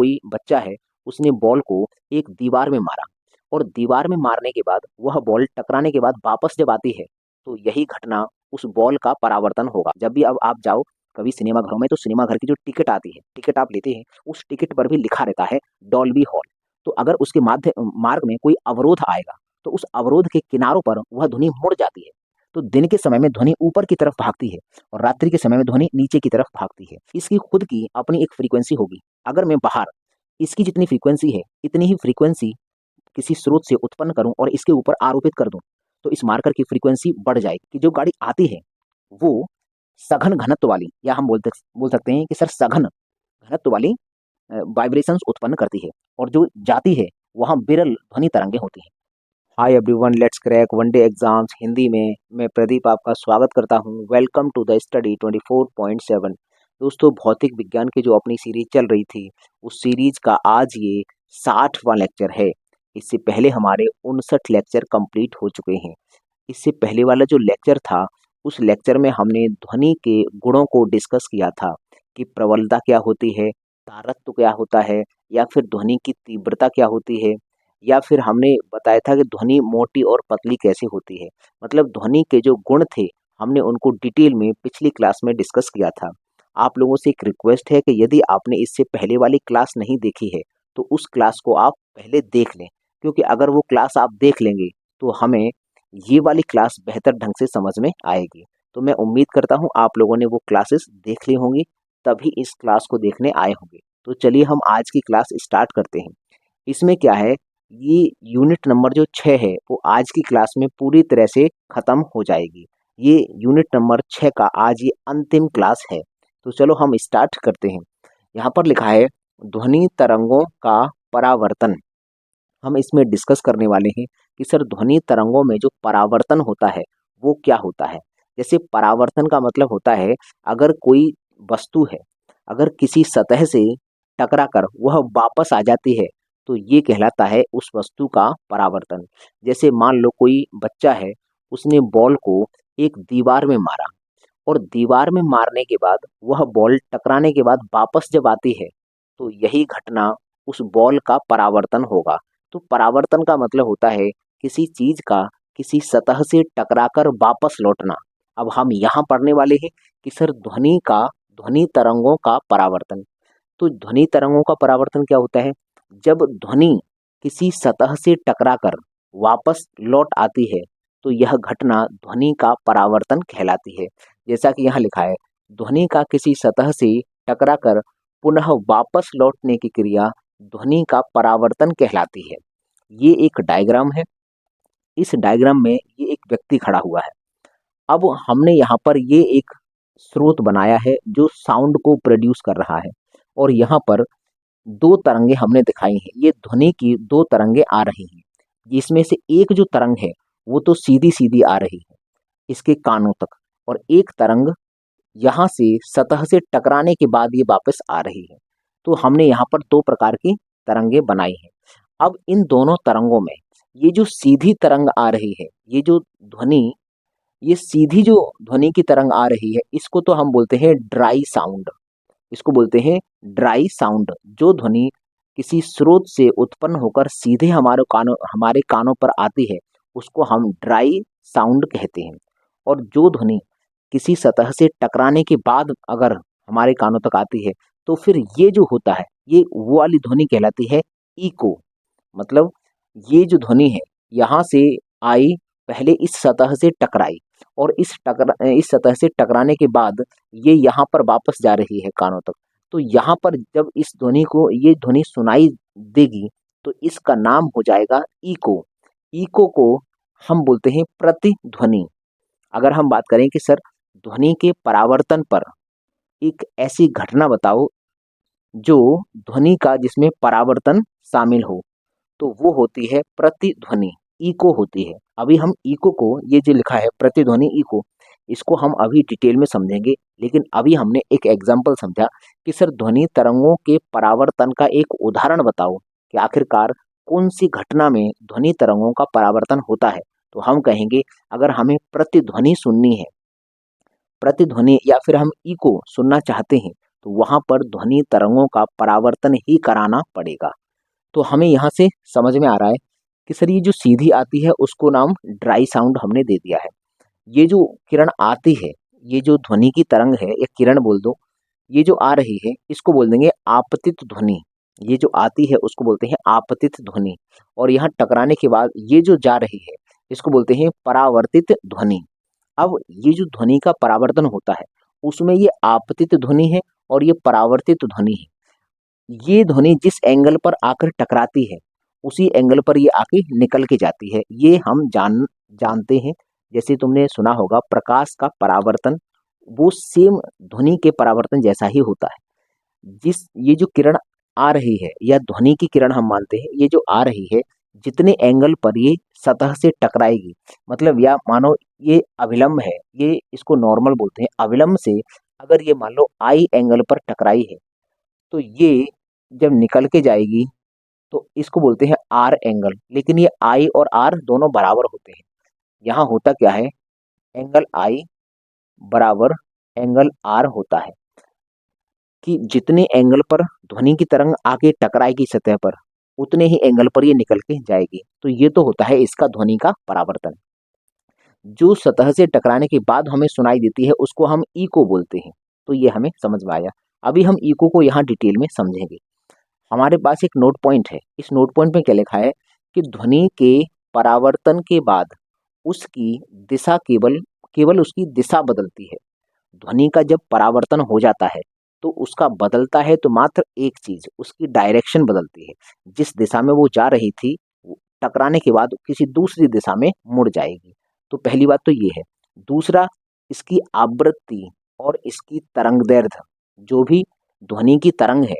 कोई बच्चा है, उसने बॉल को एक दीवार में मारा और दीवार में मारने के बाद वह बॉल टकराने के बाद वापस जब आती है, तो यही घटना उस बॉल का परावर्तन होगा। जब भी अब आप जाओ कभी सिनेमा घरों में, तो सिनेमा घर की जो टिकट आती है, टिकट आप लेते हैं, उस टिकट पर भी लिखा रहता है डॉल्बी हॉल। तो अगर उसके मार्ग में कोई अवरोध आएगा, तो उस अवरोध के किनारों पर वह ध्वनि मुड़ जाती है। तो दिन के समय में ध्वनि ऊपर की तरफ भागती है और रात्रि के समय में ध्वनि नीचे की तरफ भागती है। इसकी खुद की अपनी एक फ्रीक्वेंसी होगी। अगर मैं बाहर इसकी जितनी फ्रीक्वेंसी है, इतनी ही फ्रीक्वेंसी किसी स्रोत से उत्पन्न करूं और इसके ऊपर आरोपित कर दूं, तो इस मार्कर की फ्रीक्वेंसी बढ़ जाएगी कि जो गाड़ी आती है वो सघन घनत्व वाली, या हम बोल सकते हैं कि सर सघन घनत्व वाली वाइब्रेशंस उत्पन्न करती है, और जो जाती है वहां विरल ध्वनि तरंगे होती हैं। Hi everyone, let's crack one day exams Hindi में। मैं प्रदीप आपका स्वागत करता हूं। Welcome to the study 24.7। दोस्तों, भौतिक विज्ञान की जो अपनी सीरीज चल रही थी, उस सीरीज का आज ये 60वां लेक्चर है। इससे पहले हमारे 59 लेक्चर कंप्लीट हो चुके हैं। इससे पहले वाला जो लेक्चर था, उस लेक्चर में हमने ध्वनि के गुणों को डिस्कस किया था कि प्रबलता क्या होती है, तारत्व क्या होता है, या फिर ध्वनि की तीव्रता क्या होती है, या फिर हमने बताया था कि ध्वनि मोटी और पतली कैसे होती है। मतलब ध्वनि के जो गुण थे, हमने उनको डिटेल में पिछली क्लास में डिस्कस किया था। आप लोगों से एक रिक्वेस्ट है कि यदि आपने इससे पहले वाली क्लास नहीं देखी है, तो उस क्लास को आप पहले देख लें, क्योंकि अगर वो क्लास आप देख लेंगे तो हमें ये वाली क्लास बेहतर ढंग से समझ में आएगी। तो मैं उम्मीद करता हूँ आप लोगों ने वो क्लासेस देख ली होंगी, तभी इस क्लास को देखने आए होंगे। तो चलिए हम आज की क्लास स्टार्ट करते हैं। इसमें क्या है, ये यूनिट नंबर जो 6 है वो आज की क्लास में पूरी तरह से खत्म हो जाएगी। ये यूनिट नंबर 6 का आज ये अंतिम क्लास है। तो चलो हम स्टार्ट करते हैं। यहाँ पर लिखा है ध्वनि तरंगों का परावर्तन। हम इसमें डिस्कस करने वाले हैं कि सर ध्वनि तरंगों में जो परावर्तन होता है वो क्या होता है। जैसे परावर्तन का मतलब होता है, अगर कोई वस्तु है, अगर किसी सतह से टकराकर वह वापस आ जाती है, तो ये कहलाता है उस वस्तु का परावर्तन। जैसे मान लो कोई बच्चा है, उसने बॉल को एक दीवार में मारा और दीवार में मारने के बाद वह बॉल टकराने के बाद वापस जब आती है, तो यही घटना उस बॉल का परावर्तन होगा। तो परावर्तन का मतलब होता है किसी चीज का किसी सतह से टकराकर वापस लौटना। अब हम यहाँ पढ़ने वाले हैं कि सर ध्वनि तरंगों का परावर्तन। तो ध्वनि तरंगों का परावर्तन क्या होता है, जब ध्वनि किसी सतह से टकराकर वापस लौट आती है, तो यह घटना ध्वनि का परावर्तन कहलाती है। जैसा कि यहाँ लिखा है, ध्वनि का किसी सतह से टकराकर पुनः वापस लौटने की क्रिया ध्वनि का परावर्तन कहलाती है। ये एक डायग्राम है। इस डायग्राम में ये एक व्यक्ति खड़ा हुआ है। अब हमने यहाँ पर ये एक स्रोत बनाया है जो साउंड को प्रोड्यूस कर रहा है, और यहाँ पर दो तरंगे हमने दिखाई हैं। ये ध्वनि की दो तरंगे आ रही हैं, जिसमें से एक जो तरंग है वो तो सीधी सीधी आ रही है इसके कानों तक, और एक तरंग यहाँ से सतह से टकराने के बाद ये वापस आ रही है। तो हमने यहाँ पर दो प्रकार की तरंगे बनाई हैं। अब इन दोनों तरंगों में ये जो सीधी तरंग आ रही है, ये सीधी जो ध्वनि की तरंग आ रही है, इसको तो हम बोलते हैं ड्राई साउंड। इसको बोलते हैं ड्राई साउंड। जो ध्वनि किसी स्रोत से उत्पन्न होकर सीधे हमारे कानों पर आती है, उसको हम ड्राई साउंड कहते हैं। और जो ध्वनि किसी सतह से टकराने के बाद अगर हमारे कानों तक आती है, तो फिर ये जो होता है, ये वो वाली ध्वनि कहलाती है इको। मतलब ये जो ध्वनि है, यहाँ से आई, पहले इस सतह से टकराई, और इस सतह से टकराने के बाद ये यहाँ पर वापस जा रही है कानों तक। तो यहाँ पर जब ये ध्वनि सुनाई देगी, तो इसका नाम हो जाएगा इको। इको को हम बोलते हैं प्रतिध्वनि। अगर हम बात करें कि सर ध्वनि के परावर्तन पर एक ऐसी घटना बताओ जो ध्वनि का जिसमें परावर्तन शामिल हो, तो वो होती है प्रतिध्वनि, इको होती है। अभी हम इको को, ये जो लिखा है प्रतिध्वनि इको, इसको हम अभी डिटेल में समझेंगे। लेकिन अभी हमने एक एग्जाम्पल समझा कि सर ध्वनि तरंगों के परावर्तन का एक उदाहरण बताओ कि आखिरकार कौन सी घटना में ध्वनि तरंगों का परावर्तन होता है। तो हम कहेंगे, अगर हमें प्रतिध्वनि सुननी है, प्रतिध्वनि या फिर हम इको सुनना चाहते हैं, तो वहां पर ध्वनि तरंगों का परावर्तन ही कराना पड़ेगा। तो हमें यहाँ से समझ में आ रहा है कि सर ये जो सीधी आती है उसको नाम ड्राई साउंड हमने दे दिया है। ये जो किरण आती है, ये जो ध्वनि की तरंग है या किरण बोल दो, ये जो आ रही है इसको बोल देंगे आपतित ध्वनि। ये जो आती है उसको बोलते हैं आपतित ध्वनि। और यहाँ टकराने के बाद ये जो जा रही है इसको बोलते हैं परावर्तित ध्वनि। अब ये जो ध्वनि का परावर्तन होता है उसमें ये आपतित ध्वनि है और ये परावर्तित ध्वनि है। ये ध्वनि जिस एंगल पर आकर टकराती है उसी एंगल पर ये आके निकल के जाती है। ये हम जानते हैं। जैसे तुमने सुना होगा प्रकाश का परावर्तन, वो सेम ध्वनि के परावर्तन जैसा ही होता है। जिस ये जो किरण आ रही है या ध्वनि की किरण हम मानते हैं, ये जो आ रही है जितने एंगल पर ये सतह से टकराएगी, मतलब या मानो ये अभिलंब है, ये इसको नॉर्मल बोलते हैं, अभिलंब से अगर ये मान लो आई एंगल पर टकराई है तो ये जब निकल के जाएगी तो इसको बोलते हैं आर एंगल। लेकिन ये आई और आर दोनों बराबर होते हैं। यहाँ होता क्या है, एंगल आई बराबर एंगल आर होता है कि जितने एंगल पर ध्वनि की तरंग आके टकराएगी सतह पर उतने ही एंगल पर ये निकल के जाएगी। तो ये तो होता है इसका ध्वनि का परावर्तन। जो सतह से टकराने के बाद हमें सुनाई देती है उसको हम इको बोलते हैं। तो ये हमें समझ में आया। अभी हम इको को यहाँ डिटेल में समझेंगे। हमारे पास एक नोट पॉइंट है। इस नोट पॉइंट में क्या लिखा है कि ध्वनि के परावर्तन के बाद उसकी दिशा केवल केवल उसकी दिशा बदलती है। ध्वनि का जब परावर्तन हो जाता है तो उसका बदलता है तो मात्र एक चीज, उसकी डायरेक्शन बदलती है। जिस दिशा में वो जा रही थी टकराने के बाद किसी दूसरी दिशा में मुड़ जाएगी। तो पहली बात तो ये है। दूसरा, इसकी आवृत्ति और इसकी तरंग दैर्ध्य, जो भी ध्वनि की तरंग है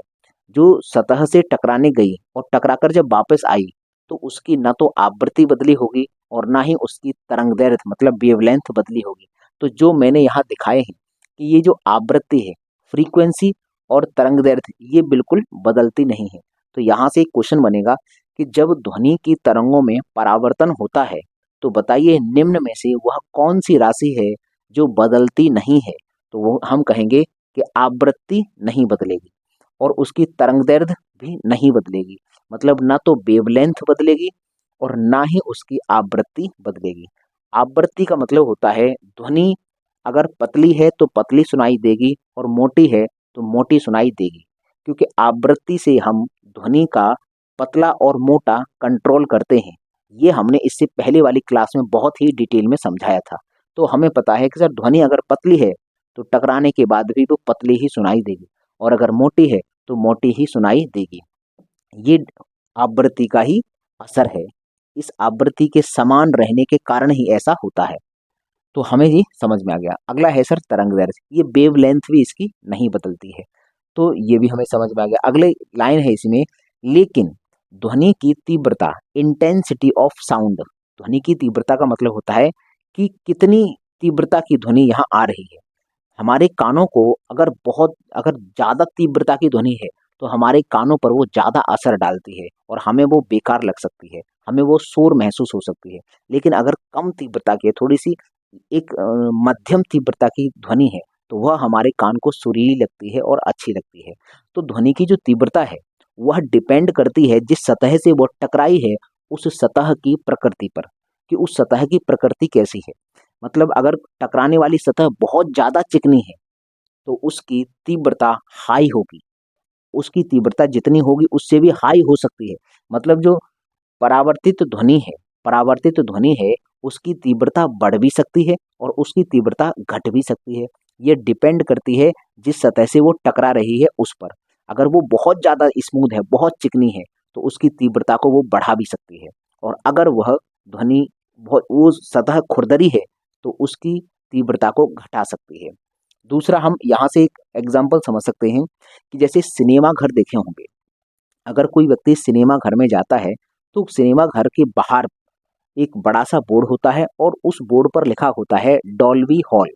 जो सतह से टकराने गई और टकराकर जब वापस आई तो उसकी न तो आवृत्ति बदली होगी और ना ही उसकी तरंग दैर्ध्य मतलब वेवलेंथ बदली होगी। तो जो मैंने यहाँ दिखाए हैं कि ये जो आवृत्ति है, फ्रीक्वेंसी और तरंग दैर्ध्य, ये बिल्कुल बदलती नहीं है। तो यहाँ से एक क्वेश्चन बनेगा कि जब ध्वनि की तरंगों में परावर्तन होता है तो बताइए निम्न में से वह कौन सी राशि है जो बदलती नहीं है। तो वो हम कहेंगे कि आवृत्ति नहीं बदलेगी और उसकी तरंगदैर्ध्य भी नहीं बदलेगी। मतलब ना तो वेवलेंथ बदलेगी और ना ही उसकी आवृत्ति बदलेगी। आवृत्ति का मतलब होता है ध्वनि अगर पतली है तो पतली सुनाई देगी और मोटी है तो मोटी सुनाई देगी। क्योंकि आवृत्ति से हम ध्वनि का पतला और मोटा कंट्रोल करते हैं। ये हमने इससे पहले वाली क्लास में बहुत ही डिटेल में समझाया था। तो हमें पता है कि सर ध्वनि अगर पतली है तो टकराने के बाद भी वो पतली ही सुनाई देगी और अगर मोटी है तो मोटी ही सुनाई देगी। ये आवृत्ति का ही असर है। इस आवृत्ति के समान रहने के कारण ही ऐसा होता है। तो हमें ये समझ में आ गया। अगला है सर तरंग दैर्ध्य। ये वेव लेंथ भी इसकी नहीं बदलती है। तो ये भी हमें समझ में आ गया। अगले लाइन है इसमें, लेकिन ध्वनि की तीव्रता, इंटेंसिटी ऑफ साउंड। ध्वनि की तीव्रता का मतलब होता है कि कितनी तीव्रता की ध्वनि यहाँ आ रही है। हमारे कानों को अगर ज़्यादा तीव्रता की ध्वनि है तो हमारे कानों पर वो ज़्यादा असर डालती है और हमें वो बेकार लग सकती है, हमें वो शोर महसूस हो सकती है। लेकिन अगर कम तीव्रता की है, थोड़ी सी एक मध्यम तीव्रता की ध्वनि है तो वह हमारे कान को सुरीली लगती है और अच्छी लगती है। तो ध्वनि की जो तीव्रता है वह डिपेंड करती है जिस सतह से वो टकराई है उस सतह की प्रकृति पर, कि उस सतह की प्रकृति कैसी है। मतलब अगर टकराने वाली सतह बहुत ज़्यादा चिकनी है तो उसकी तीव्रता हाई होगी। उसकी तीव्रता जितनी होगी उससे भी हाई हो सकती है। मतलब जो परावर्तित ध्वनि है परावर्तित ध्वनि है उसकी तीव्रता बढ़ भी सकती है और उसकी तीव्रता घट भी सकती है। ये डिपेंड करती है जिस सतह से वो टकरा रही है उस पर। अगर वो बहुत ज़्यादा स्मूथ है, बहुत चिकनी है, तो उसकी तीव्रता को वो बढ़ा भी सकती है। और अगर वह ध्वनि बहुत वो सतह खुरदरी है तो उसकी तीव्रता को घटा सकती है। दूसरा, हम यहाँ से एक एग्जाम्पल समझ सकते हैं कि जैसे सिनेमा घर देखे होंगे। अगर कोई व्यक्ति सिनेमा घर में जाता है तो सिनेमा घर के बाहर एक बड़ा सा बोर्ड होता है और उस बोर्ड पर लिखा होता है डॉल्बी हॉल।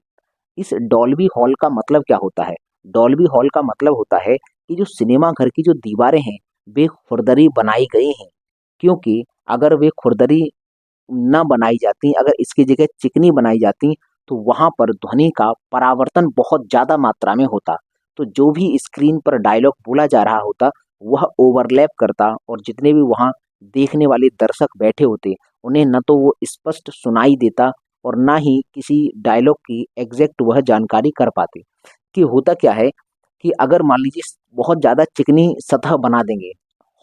इस डॉल्बी हॉल का मतलब क्या होता है? डॉल्बी हॉल का मतलब होता है कि जो सिनेमा घर की जो दीवारें हैं वे खुरदरी बनाई गई हैं। क्योंकि अगर वे खुरदरी न बनाई जाती, अगर इसकी जगह चिकनी बनाई जाती तो वहां पर ध्वनि का परावर्तन बहुत ज्यादा मात्रा में होता। तो जो भी स्क्रीन पर डायलॉग बोला जा रहा होता वह ओवरलैप करता और जितने भी वहाँ देखने वाले दर्शक बैठे होते उन्हें न तो वो स्पष्ट सुनाई देता और ना ही किसी डायलॉग की एग्जैक्ट वह जानकारी कर पाते। कि होता क्या है कि अगर मान लीजिए बहुत ज़्यादा चिकनी सतह बना देंगे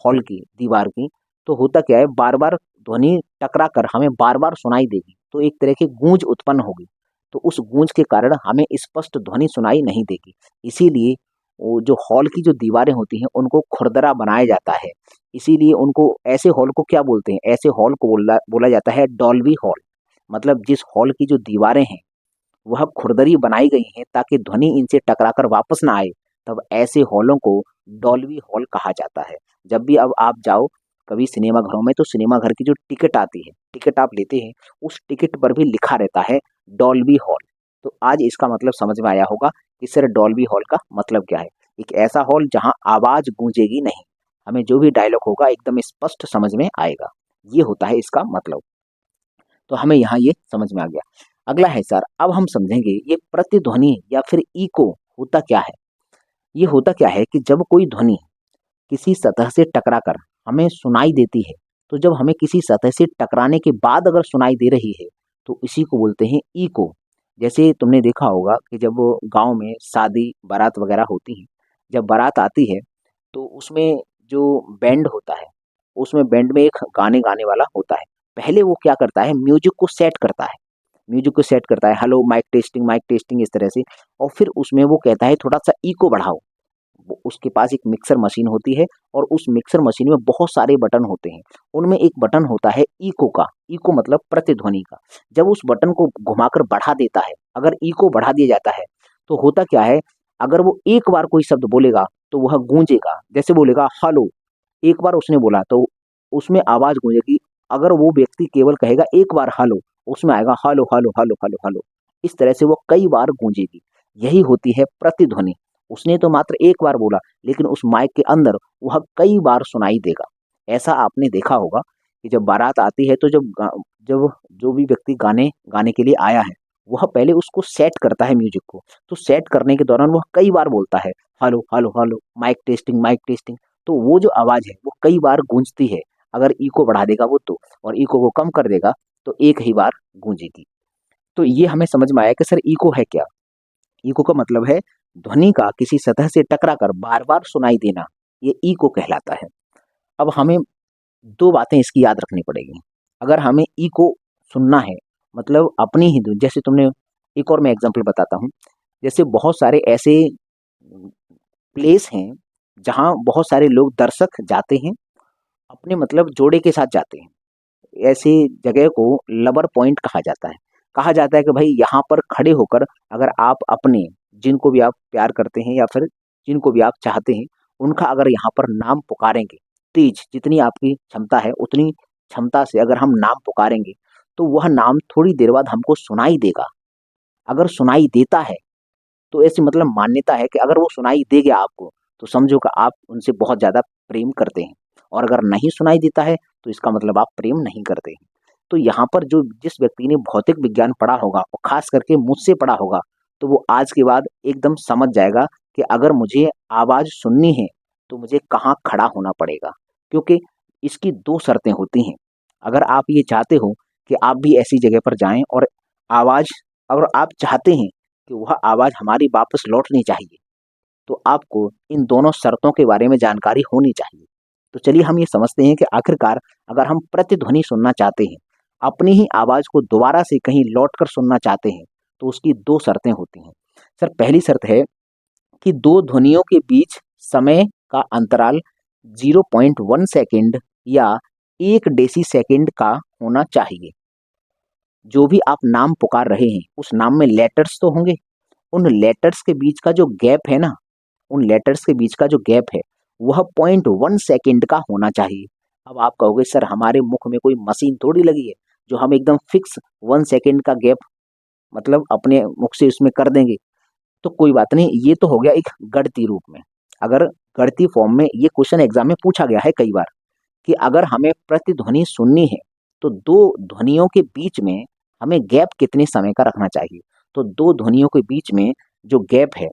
हॉल की दीवार की, तो होता क्या है बार बार ध्वनि टकरा कर हमें बार बार सुनाई देगी, तो एक तरह की गूंज उत्पन्न होगी। तो उस गूंज के कारण हमें स्पष्ट ध्वनि सुनाई नहीं देगी। इसीलिए वो जो हॉल की जो दीवारें होती हैं उनको खुरदरा बनाया जाता है। इसीलिए उनको ऐसे हॉल को क्या बोलते हैं, ऐसे हॉल को बोला बोला जाता है डॉल्बी हॉल। मतलब जिस हॉल की जो दीवारें हैं वह खुरदरी बनाई गई हैं ताकि ध्वनि इनसे टकराकर वापस ना आए, तब ऐसे हॉलों को डॉल्बी हॉल कहा जाता है। जब भी अब आप जाओ कभी सिनेमा घरों में, तो सिनेमा घर की जो टिकट आती है, टिकट आप लेते हैं, उस टिकट पर भी लिखा रहता है डॉल्बी हॉल। तो आज इसका मतलब समझ में आया होगा कि सर डॉल्बी हॉल का मतलब क्या है। एक ऐसा हॉल जहां आवाज गूंजेगी नहीं, हमें जो भी डायलॉग होगा एकदम स्पष्ट समझ में आएगा। ये होता है इसका मतलब। तो हमें यहाँ ये समझ में आ गया। अगला है सर, अब हम समझेंगे ये प्रतिध्वनि या फिर इको होता क्या है। ये होता क्या है कि जब कोई ध्वनि किसी सतह से टकराकर हमें सुनाई देती है, तो जब हमें किसी सतह से टकराने के बाद अगर सुनाई दे रही है तो इसी को बोलते हैं इको। जैसे तुमने देखा होगा कि जब वो गांव में शादी बारात वगैरह होती है, जब बारात आती है तो उसमें जो बैंड होता है, उसमें बैंड में एक गाने गाने वाला होता है। पहले वो क्या करता है, म्यूजिक को सेट करता है, म्यूजिक को सेट करता है, हेलो माइक टेस्टिंग इस तरह से। और फिर उसमें वो कहता है थोड़ा सा इको बढ़ाओ। उसके पास एक मिक्सर मशीन होती है और उस मिक्सर मशीन में बहुत सारे बटन होते हैं। उनमें एक बटन होता है इको का, इको मतलब प्रतिध्वनि का। जब उस बटन को घुमाकर बढ़ा देता है, अगर इको बढ़ा दिया जाता है, तो होता क्या है, अगर वो एक बार कोई शब्द बोलेगा तो वह गूंजेगा। जैसे बोलेगा हेलो, एक बार उसने बोला तो उसमें आवाज गूंजेगी। अगर वो व्यक्ति केवल कहेगा एक बार हेलो, उसमें आएगा hello hello hello hello hello. इस तरह से वो कई बार गूंजेगी। यही होती है प्रतिध्वनि। उसने तो मात्र एक बार बोला, लेकिन उस माइक के अंदर वह कई बार सुनाई देगा। ऐसा आपने देखा होगा कि जब बारात आती है तो जब जो भी व्यक्ति गाने गाने के लिए आया है, वह पहले उसको सेट करता है म्यूजिक को। तो सेट करने के दौरान वह कई बार बोलता है hello hello hello, mic testing mic testing. तो वो जो आवाज है वो कई बार गूंजती है। अगर इको बढ़ा देगा वो तो, और इको को कम कर देगा तो एक ही बार गूंजेगी। तो ये हमें समझ में आया कि सर इको है क्या। इको का मतलब है ध्वनि का किसी सतह से टकराकर बार बार सुनाई देना, ये इको कहलाता है। अब हमें दो बातें इसकी याद रखनी पड़ेगी। अगर हमें इको सुनना है, मतलब अपनी ही धुन, जैसे तुमने, एक और मैं एग्जांपल बताता हूँ। जैसे बहुत सारे ऐसे प्लेस हैं जहाँ बहुत सारे लोग दर्शक जाते हैं, अपने मतलब जोड़े के साथ जाते हैं। ऐसी जगह को लवर पॉइंट कहा जाता है। कहा जाता है कि भाई यहाँ पर खड़े होकर अगर आप अपने, जिनको भी आप प्यार करते हैं या फिर जिनको भी आप चाहते हैं, उनका अगर यहाँ पर नाम पुकारेंगे, तेज जितनी आपकी क्षमता है उतनी क्षमता से अगर हम नाम पुकारेंगे, तो वह नाम थोड़ी देर बाद हमको सुनाई देगा। अगर सुनाई देता है तो ऐसी मतलब मान्यता है कि अगर वो सुनाई दे गया आपको, तो समझो कि आप उनसे बहुत ज़्यादा प्रेम करते हैं। और अगर नहीं सुनाई देता है तो इसका मतलब आप प्रेम नहीं करते हैं। तो यहाँ पर जो जिस व्यक्ति ने भौतिक विज्ञान पढ़ा होगा और खास करके मुझसे पढ़ा होगा, तो वो आज के बाद एकदम समझ जाएगा कि अगर मुझे आवाज़ सुननी है तो मुझे कहाँ खड़ा होना पड़ेगा। क्योंकि इसकी दो शर्तें होती हैं। अगर आप ये चाहते हो कि आप भी ऐसी जगह पर जाएं और आवाज़, अगर आप चाहते हैं कि वह आवाज़ हमारी वापस लौटनी चाहिए, तो आपको इन दोनों शर्तों के बारे में जानकारी होनी चाहिए। तो चलिए हम ये समझते हैं कि आखिरकार अगर हम प्रतिध्वनि सुनना चाहते हैं, अपनी ही आवाज़ को दोबारा से कहीं लौट कर सुनना चाहते हैं, तो उसकी दो शर्तें होती हैं। सर पहली शर्त है कि दो ध्वनियों के बीच समय का अंतराल 0.1 सेकंड या 1 डेसी सेकंड का होना चाहिए। जो भी आप नाम पुकार रहे हैं उस नाम में लेटर्स तो होंगे, उन लेटर्स के बीच का जो गैप है ना, उन लेटर्स के बीच का जो गैप है वह 0.1 सेकंड का होना चाहिए। अब आप कहोगे सर हमारे मुख में कोई मशीन थोड़ी लगी है जो हम एकदम फिक्स 1 सेकंड का गैप मतलब अपने मुख से उसमें कर देंगे। तो कोई बात नहीं, ये तो हो गया एक गणितीय रूप में। अगर गणितीय फॉर्म में ये क्वेश्चन एग्जाम में पूछा गया है कई बार कि अगर हमें प्रतिध्वनि सुननी है तो दो ध्वनियों के बीच में हमें गैप कितने समय का रखना चाहिए। तो दो ध्वनियों के बीच में जो गैप है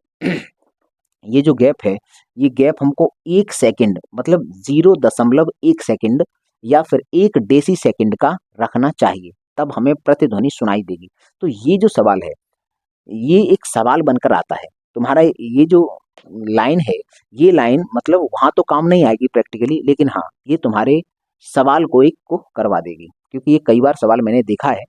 ये जो गैप है, ये गैप हमको 1 सेकंड मतलब 0.1 सेकंड या फिर 1 डेसी सेकंड का रखना चाहिए, तब हमें प्रतिध्वनि सुनाई देगी। तो ये जो सवाल है, ये एक सवाल बनकर आता है। तुम्हारा ये जो लाइन है, ये लाइन मतलब वहाँ तो काम नहीं आएगी प्रैक्टिकली, लेकिन हाँ, ये तुम्हारे सवाल को एक को करवा देगी। क्योंकि ये कई बार सवाल मैंने देखा है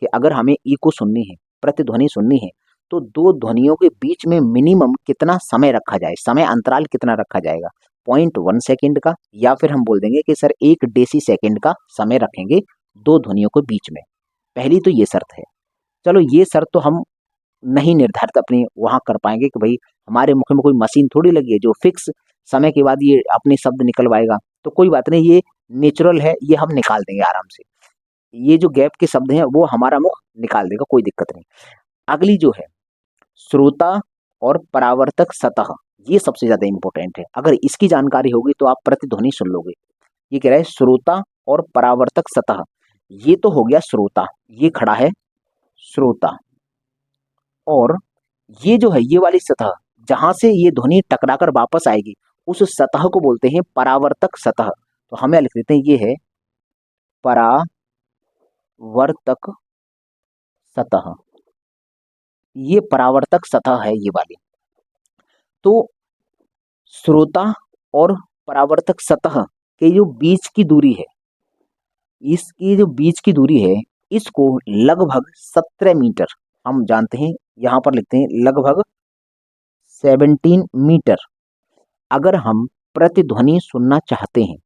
कि अगर हमें इको सुननी है, प्रतिध्वनि सुननी है, तो दो ध्वनियों के बीच में मिनिमम कितना समय रखा जाए, समय अंतराल कितना रखा जाएगा, 0.1 सेकंड का, या फिर हम बोल देंगे कि सर 1 डेसी सेकंड का समय रखेंगे दो ध्वनियों के बीच में। पहली तो ये शर्त है। चलो ये शर्त तो हम नहीं निर्धारित अपनी वहां कर पाएंगे कि भाई हमारे मुख में कोई मशीन थोड़ी लगी है जो फिक्स समय के बाद ये अपने शब्द निकलवाएगा। तो कोई बात नहीं, ये नेचुरल है, ये हम निकाल देंगे आराम से। ये जो गैप के शब्द हैं वो हमारा मुख निकाल देगा, कोई दिक्कत नहीं। अगली जो है श्रोता और परावर्तक सतह, ये सबसे ज्यादा इंपॉर्टेंट है। अगर इसकी जानकारी होगी तो आप प्रतिध्वनि सुन लोगे। ये कह रहा है श्रोता और परावर्तक सतह। ये तो हो गया श्रोता, ये खड़ा है श्रोता। और ये जो है ये वाली सतह जहां से ये ध्वनि टकराकर वापस आएगी, उस सतह को बोलते हैं परावर्तक सतह। तो हमें लिख देते हैं ये है परावर्तक सतह। ये परावर्तक सतह है ये वाली। तो श्रोता और परावर्तक सतह के जो बीच की दूरी है, इसकी जो बीच की दूरी है, इसको लगभग 17 मीटर हम जानते हैं। यहां पर लिखते हैं लगभग 17 मीटर। अगर हम प्रतिध्वनि सुनना चाहते हैं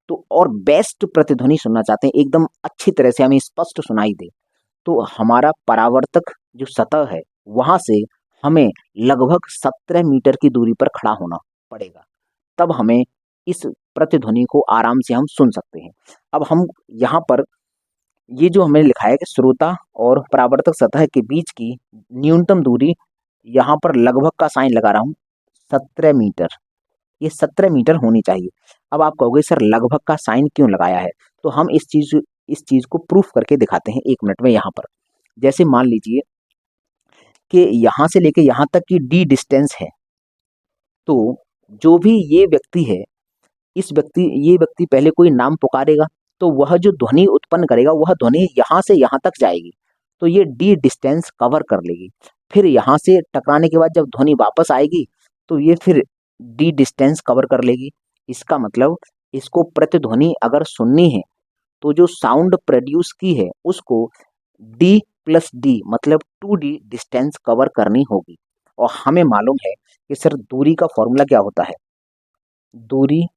तो, और बेस्ट प्रतिध्वनि सुनना चाहते हैं, एकदम अच्छी तरह से हमें स्पष्ट सुनाई दे, तो हमारा परावर्तक जो सतह है वहां से हमें लगभग 17 मीटर की दूरी पर खड़ा होना पड़ेगा, तब हमें इस प्रतिध्वनि को आराम से हम सुन सकते हैं। अब हम यहाँ पर ये जो हमें लिखा है कि श्रोता और परावर्तक सतह के बीच की न्यूनतम दूरी, यहाँ पर लगभग का साइन लगा रहा हूँ, 17 मीटर। ये 17 मीटर होनी चाहिए। अब आप कहोगे सर लगभग का साइन क्यों लगाया है, तो हम इस चीज को प्रूफ करके दिखाते हैं 1 मिनट में। यहाँ पर जैसे मान लीजिए कि यहाँ से लेके यहाँ तक की डी डिस्टेंस है, तो जो भी ये व्यक्ति है, ये व्यक्ति पहले कोई नाम पुकारेगा, तो वह जो ध्वनि उत्पन्न करेगा वह ध्वनि यहाँ से यहाँ तक जाएगी, तो ये डी डिस्टेंस कवर कर लेगी। फिर यहाँ से टकराने के बाद जब ध्वनि वापस आएगी तो ये फिर डी डिस्टेंस कवर कर लेगी। इसका मतलब इसको प्रतिध्वनि अगर सुननी है तो जो साउंड प्रोड्यूस की है उसको डी प्लस डी मतलब 2D डिस्टेंस कवर करनी होगी। और हमें मालूम है कि सर दूरी का फॉर्मूला क्या होता है, दूरी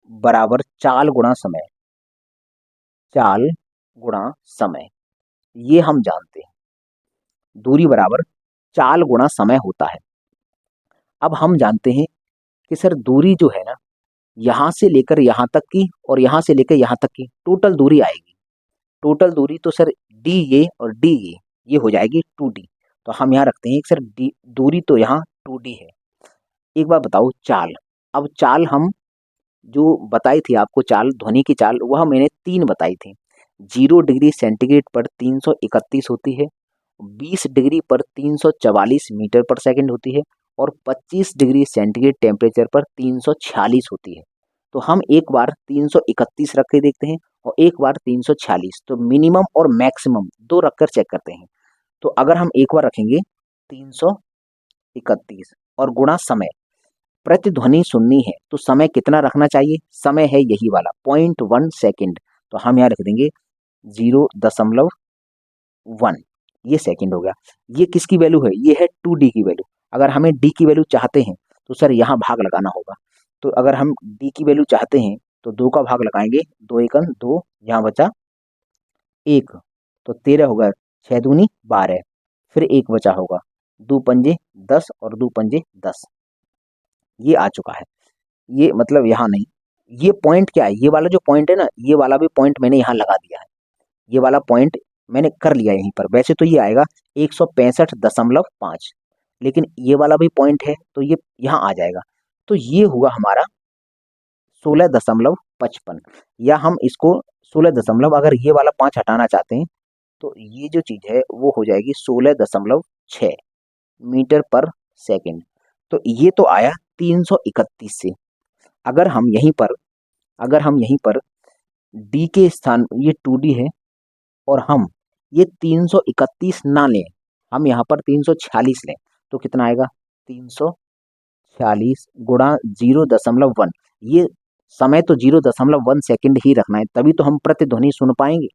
बराबर चाल गुणा समय, चाल गुणा समय, ये हम जानते हैं। दूरी बराबर चाल गुणा समय होता है। अब हम जानते हैं कि सर दूरी जो है ना, यहाँ से लेकर यहाँ तक की और यहाँ से लेकर यहाँ तक की टोटल दूरी आएगी। टोटल दूरी तो सर डी और डी ये हो जाएगी 2D। तो हम यहाँ रखते हैं कि सर डी दूरी तो यहाँ 2D है। एक बार बताओ चाल। अब चाल हम जो बताई थी आपको, चाल ध्वनि की चाल, वह मैंने 3 बताई थी। 0 डिग्री सेंटीग्रेड पर 331 होती है, 20 डिग्री पर 344 मीटर पर सेकंड होती है, और 25 डिग्री सेंटीग्रेड टेम्परेचर पर 346 होती है। तो हम एक बार 331 रख के देखते हैं और एक बार 346, तो मिनिमम और मैक्सिमम दो रखकर चेक करते हैं। तो अगर हम एक बार रखेंगे 331 और गुणा समय, प्रतिध्वनि सुननी है तो समय कितना रखना चाहिए, समय है यही वाला 0.1 सेकंड। तो हम यहाँ रख देंगे 0.1, ये सेकंड हो गया। ये किसकी वैल्यू है, ये है 2D की वैल्यू। अगर हमें D की वैल्यू चाहते हैं तो सर यहाँ भाग लगाना होगा। तो अगर हम D की वैल्यू चाहते हैं तो 2 का भाग लगाएंगे, 2 एकम 2, यहाँ बचा 1, तो 13 होगा, 6 दूनी 12, फिर 1 बचा होगा, 2 पंजे 10 और 2 पंजे 10, ये आ चुका है। ये मतलब यहाँ नहीं, ये पॉइंट क्या है, ये वाला जो पॉइंट है ना, ये वाला भी पॉइंट मैंने यहाँ लगा दिया है। ये वाला पॉइंट मैंने कर लिया यहीं पर। वैसे तो ये आएगा 165.5, लेकिन ये वाला भी पॉइंट है तो ये यहाँ आ जाएगा। तो ये हुआ हमारा 16.55, या हम इसको 16 अगर ये वाला 5 हटाना चाहते हैं तो ये जो चीज़ है वो हो जाएगी 16.6 मीटर पर सेकंड। तो ये तो आया 331 से। अगर हम यहीं पर अगर हम यहीं पर डी के स्थान, ये 2D है, और हम ये 331 ना लें, हम यहाँ पर 346 लें, तो कितना आएगा? 346 गुणा 0.1। ये समय तो 0.1 सेकंड ही रखना है, तभी तो हम प्रतिध्वनि सुन पाएंगे।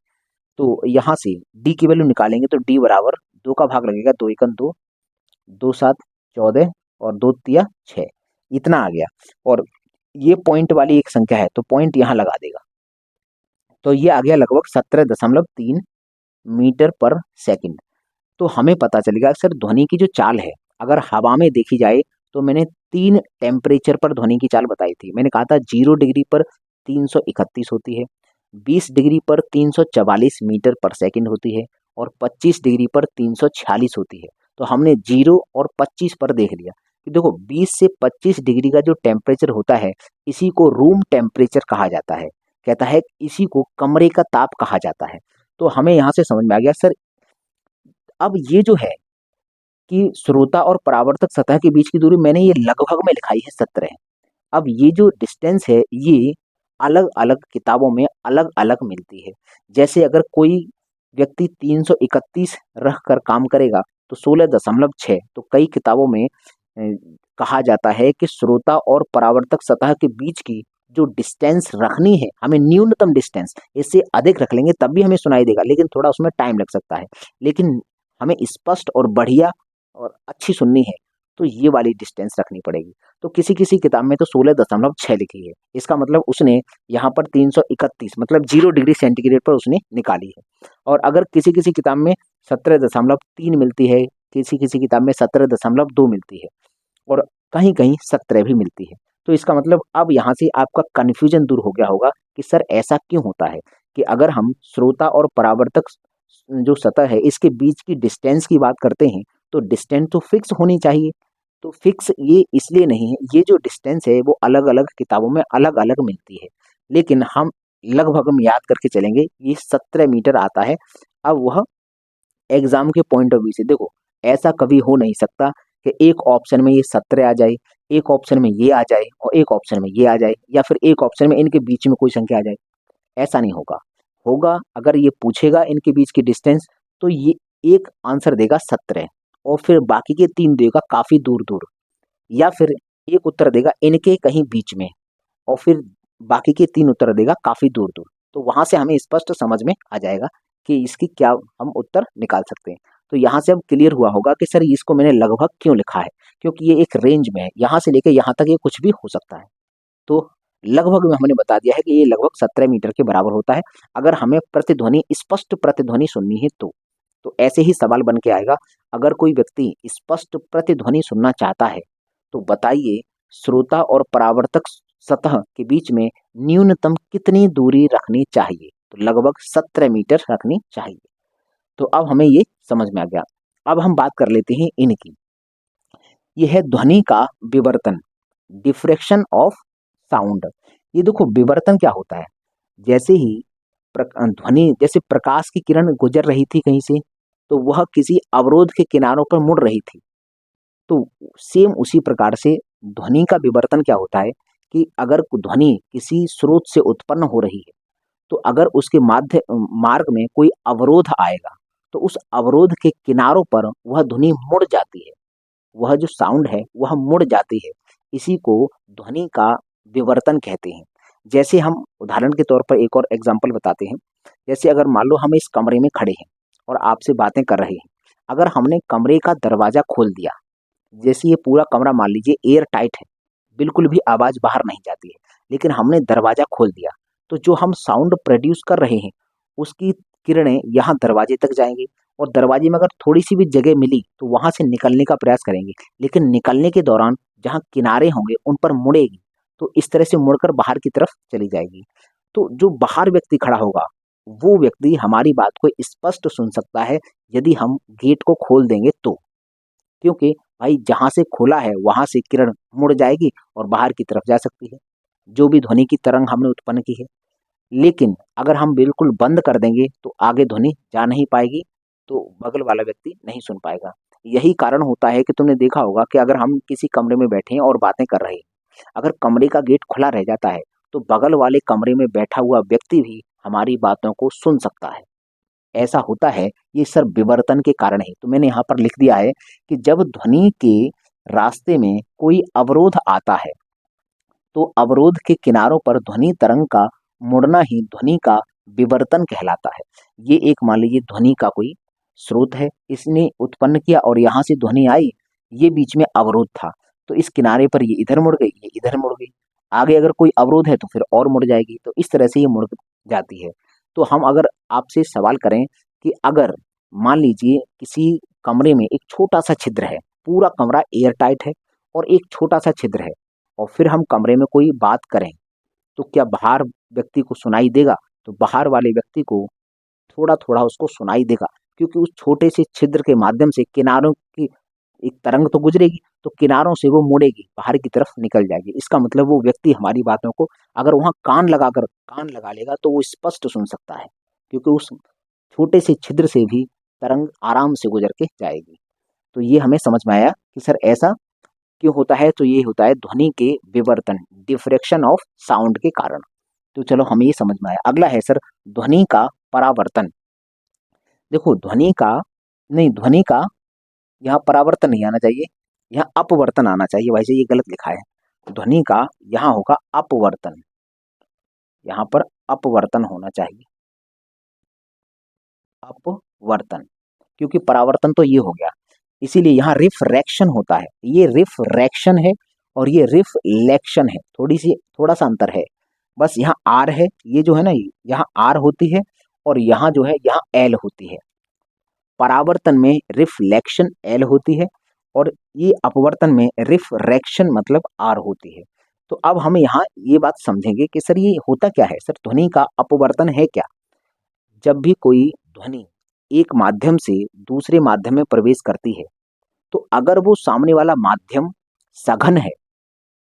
तो यहाँ से डी की वैल्यू निकालेंगे तो डी बराबर 2 का भाग लगेगा, 2 एकम 2, 2 7 14 और 2 तिया 6, इतना आ गया। और ये पॉइंट वाली एक संख्या है तो पॉइंट यहाँ लगा देगा, तो ये आ गया लगभग 17.3 मीटर पर सेकंड। तो हमें पता चलेगा सर ध्वनि की जो चाल है अगर हवा में देखी जाए, तो मैंने 3 टेम्परेचर पर ध्वनि की चाल बताई थी। मैंने कहा था 0 डिग्री पर 331 होती है, 20 डिग्री पर 344 मीटर पर सेकंड होती है, और 25 डिग्री पर 346 होती है। तो हमने 0 और 25 पर देख लिया कि देखो 20 से 25 डिग्री का जो टेम्परेचर होता है, इसी को रूम टेम्परेचर कहा जाता है। कहता है इसी को कमरे का ताप कहा जाता है। तो हमें यहाँ से समझ में आ गया सर, अब ये जो है कि श्रोता और परावर्तक सतह के बीच की दूरी मैंने ये लगभग में लिखाई है 17। अब ये जो डिस्टेंस है ये अलग अलग किताबों में अलग अलग मिलती है। जैसे अगर कोई व्यक्ति 331 रख कर काम करेगा तो 16.6, तो कई किताबों में कहा जाता है कि श्रोता और परावर्तक सतह के बीच की जो डिस्टेंस रखनी है, हमें न्यूनतम डिस्टेंस, इससे अधिक रख लेंगे तब भी हमें सुनाई देगा, लेकिन थोड़ा उसमें टाइम लग सकता है। लेकिन हमें स्पष्ट और बढ़िया और अच्छी सुननी है तो ये वाली डिस्टेंस रखनी पड़ेगी। तो किसी किसी किताब में तो 16.6 लिखी है, इसका मतलब उसने यहाँ पर 331 मतलब 0 डिग्री सेंटीग्रेड पर उसने निकाली है। और अगर किसी किसी किताब में 17.3 मिलती है, किसी किसी किताब में 17.2 मिलती है, और कहीं कहीं 17 भी मिलती है। तो इसका मतलब अब यहाँ से आपका कन्फ्यूजन दूर हो गया होगा कि सर ऐसा क्यों होता है कि अगर हम श्रोता और परावर्तक जो सतह है इसके बीच की डिस्टेंस की बात करते हैं तो डिस्टेंस तो फिक्स होनी चाहिए। तो फिक्स ये इसलिए नहीं है, ये जो डिस्टेंस है वो अलग अलग किताबों में अलग अलग मिलती है, लेकिन हम लगभग हम याद करके चलेंगे ये 17 मीटर आता है। अब वह एग्जाम के पॉइंट ऑफ व्यू से देखो, ऐसा कभी हो नहीं सकता कि एक ऑप्शन में ये 17 आ जाए, एक ऑप्शन में ये आ जाए और एक ऑप्शन में ये आ जाए, या फिर एक ऑप्शन में इनके बीच में कोई संख्या आ जाए। ऐसा नहीं होगा। होगा अगर ये पूछेगा इनके बीच की डिस्टेंस, तो ये एक आंसर देगा 17 और फिर बाकी के 3 देगा काफी दूर दूर, या फिर एक उत्तर देगा इनके कहीं बीच में और फिर बाकी के 3 उत्तर देगा काफी दूर दूर। तो वहां से हमें स्पष्ट समझ में आ जाएगा कि इसकी क्या हम उत्तर निकाल सकते हैं। तो यहाँ से अब क्लियर हुआ होगा कि सर इसको मैंने लगभग क्यों लिखा है, क्योंकि ये एक रेंज में है, यहाँ से लेकर यहाँ तक ये कुछ भी हो सकता है। तो लगभग में हमने बता दिया है कि ये लगभग 17 मीटर के बराबर होता है अगर हमें प्रतिध्वनि स्पष्ट प्रतिध्वनि सुननी है तो ऐसे ही सवाल बन के आएगा, अगर कोई व्यक्ति स्पष्ट प्रतिध्वनि सुनना चाहता है तो बताइए श्रोता और परावर्तक सतह के बीच में न्यूनतम कितनी दूरी रखनी चाहिए? तो लगभग 17 मीटर रखनी चाहिए। तो अब हमें ये समझ में आ गया। अब हम बात कर लेते हैं इनकी। यह है ध्वनि का विवर्तन, डिफ्रेक्शन ऑफ साउंड। ये देखो विवर्तन क्या होता है, जैसे ही ध्वनि, जैसे प्रकाश की किरण गुजर रही थी कहीं से, तो वह किसी अवरोध के किनारों पर मुड़ रही थी। तो सेम उसी प्रकार से ध्वनि का विवर्तन क्या होता है कि अगर ध्वनि किसी स्रोत से उत्पन्न हो रही है, तो अगर उसके मार्ग में कोई अवरोध आएगा तो उस अवरोध के किनारों पर वह ध्वनि मुड़ जाती है, वह जो साउंड है वह मुड़ जाती है। इसी को ध्वनि का विवर्तन कहते हैं। जैसे हम उदाहरण के तौर पर एक और एग्जांपल बताते हैं। जैसे अगर मान लो हम इस कमरे में खड़े हैं और आपसे बातें कर रहे हैं, अगर हमने कमरे का दरवाजा खोल दिया, जैसे ये पूरा कमरा मान लीजिए एयर टाइट है, बिल्कुल भी आवाज बाहर नहीं जाती है, लेकिन हमने दरवाजा खोल दिया तो जो हम साउंड प्रोड्यूस कर रहे हैं उसकी किरणें यहाँ दरवाजे तक जाएंगी, और दरवाजे में अगर थोड़ी सी भी जगह मिली तो वहां से निकलने का प्रयास करेंगे, लेकिन निकलने के दौरान जहाँ किनारे होंगे उन पर मुड़ेगी, तो इस तरह से मुड़कर बाहर की तरफ चली जाएगी। तो जो बाहर व्यक्ति खड़ा होगा वो व्यक्ति हमारी बात को स्पष्ट सुन सकता है यदि हम गेट को खोल देंगे तो, क्योंकि भाई जहां से खोला है वहां से किरण मुड़ जाएगी और बाहर की तरफ जा सकती है, जो भी ध्वनि की तरंग हमने उत्पन्न की है। लेकिन अगर हम बिल्कुल बंद कर देंगे तो आगे ध्वनि जा नहीं पाएगी, तो बगल वाला व्यक्ति नहीं सुन पाएगा। यही कारण होता है कि तुमने देखा होगा कि अगर हम किसी कमरे में बैठे हैं और बातें कर रहे हैं, अगर कमरे का गेट खुला रह जाता है तो बगल वाले कमरे में बैठा हुआ व्यक्ति भी हमारी बातों को सुन सकता है। ऐसा होता है, ये सब विवर्तन के कारण है। तो मैंने यहाँ पर लिख दिया है कि जब ध्वनि के रास्ते में कोई अवरोध आता है तो अवरोध के किनारों पर ध्वनि तरंग का मुड़ना ही ध्वनि का विवर्तन कहलाता है। ये एक मान लीजिए ध्वनि का कोई स्रोत है, इसने उत्पन्न किया और यहाँ से ध्वनि आई, ये बीच में अवरोध था, तो इस किनारे पर ये इधर मुड़ गई, ये इधर मुड़ गई। आगे अगर कोई अवरोध है तो फिर और मुड़ जाएगी, तो इस तरह से ये मुड़ जाती है। तो हम अगर आपसे सवाल करें कि अगर मान लीजिए किसी कमरे में एक छोटा सा छिद्र है, पूरा कमरा एयर टाइट है और एक छोटा सा छिद्र है, और फिर हम कमरे में कोई बात करें तो क्या बाहर व्यक्ति को सुनाई देगा? तो बाहर वाले व्यक्ति को थोड़ा थोड़ा उसको सुनाई देगा, क्योंकि उस छोटे से छिद्र के माध्यम से किनारों की एक तरंग तो गुजरेगी, तो किनारों से वो मुड़ेगी, बाहर की तरफ निकल जाएगी। इसका मतलब वो व्यक्ति हमारी बातों को अगर वहां कान लगा लेगा तो वो स्पष्ट सुन सकता है, क्योंकि उस छोटे से छिद्र से भी तरंग आराम से गुजर के जाएगी। तो ये हमें समझ में आया कि सर ऐसा क्यों होता है। तो ये होता है ध्वनि के विवर्तन, डिफ्रेक्शन ऑफ साउंड के कारण। तो चलो हमें ये समझ में आया। अगला है सर ध्वनि का परावर्तन। देखो ध्वनि का यहाँ परावर्तन नहीं आना चाहिए, यहाँ अपवर्तन आना चाहिए। वैसे ये गलत लिखा है, ध्वनि का यहाँ होगा अपवर्तन, यहाँ पर अपवर्तन होना चाहिए, अपवर्तन, क्योंकि परावर्तन तो ये हो गया, इसीलिए यहाँ रिफ्रैक्शन होता है। ये रिफ्रैक्शन है और ये रिफ्लेक्शन है, थोड़ा सा अंतर है, बस यहाँ आर है, ये जो है ना यहाँ आर होती है और यहाँ जो है यहाँ एल होती है। परावर्तन में रिफ्लेक्शन एल होती है और ये अपवर्तन में रिफ्रैक्शन मतलब आर होती है। तो अब हम यहाँ ये बात समझेंगे कि सर ये होता क्या है। सर ध्वनि का अपवर्तन है क्या? जब भी कोई ध्वनि एक माध्यम से दूसरे माध्यम में प्रवेश करती है, तो अगर वो सामने वाला माध्यम सघन है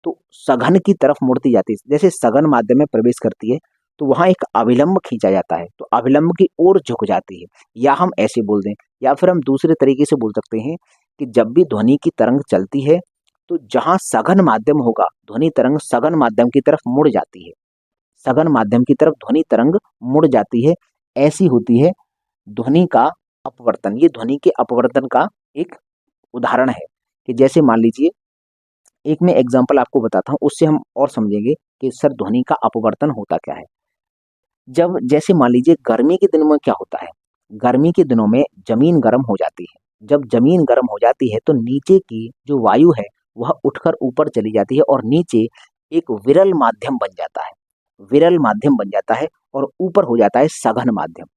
तो सघन की तरफ मुड़ती जाती है। जैसे सघन माध्यम में प्रवेश करती है तो वहां एक अभिलंब खींचा जाता है, तो अभिलंब की ओर झुक जाती है, या हम ऐसे बोल दें, या फिर हम दूसरे तरीके से बोल सकते हैं कि जब भी ध्वनि की तरंग चलती है तो जहां सघन माध्यम होगा ध्वनि तरंग सघन माध्यम की तरफ मुड़ जाती है, सघन माध्यम की तरफ ध्वनि तरंग मुड़ जाती है। ऐसी होती है ध्वनि का अपवर्तन। ये ध्वनि के अपवर्तन का एक उदाहरण है कि जैसे मान लीजिए एक मैं एग्जांपल आपको बताता हूँ, उससे हम और समझेंगे कि सर ध्वनि का अपवर्तन होता क्या है। जब जैसे मान लीजिए गर्मी के दिनों में क्या होता है, गर्मी के दिनों में जमीन गर्म हो जाती है। जब जमीन गर्म हो जाती है तो नीचे की जो वायु है वह उठकर ऊपर चली जाती है और नीचे एक विरल माध्यम बन जाता है, विरल माध्यम बन जाता है और ऊपर हो जाता है सघन माध्यम।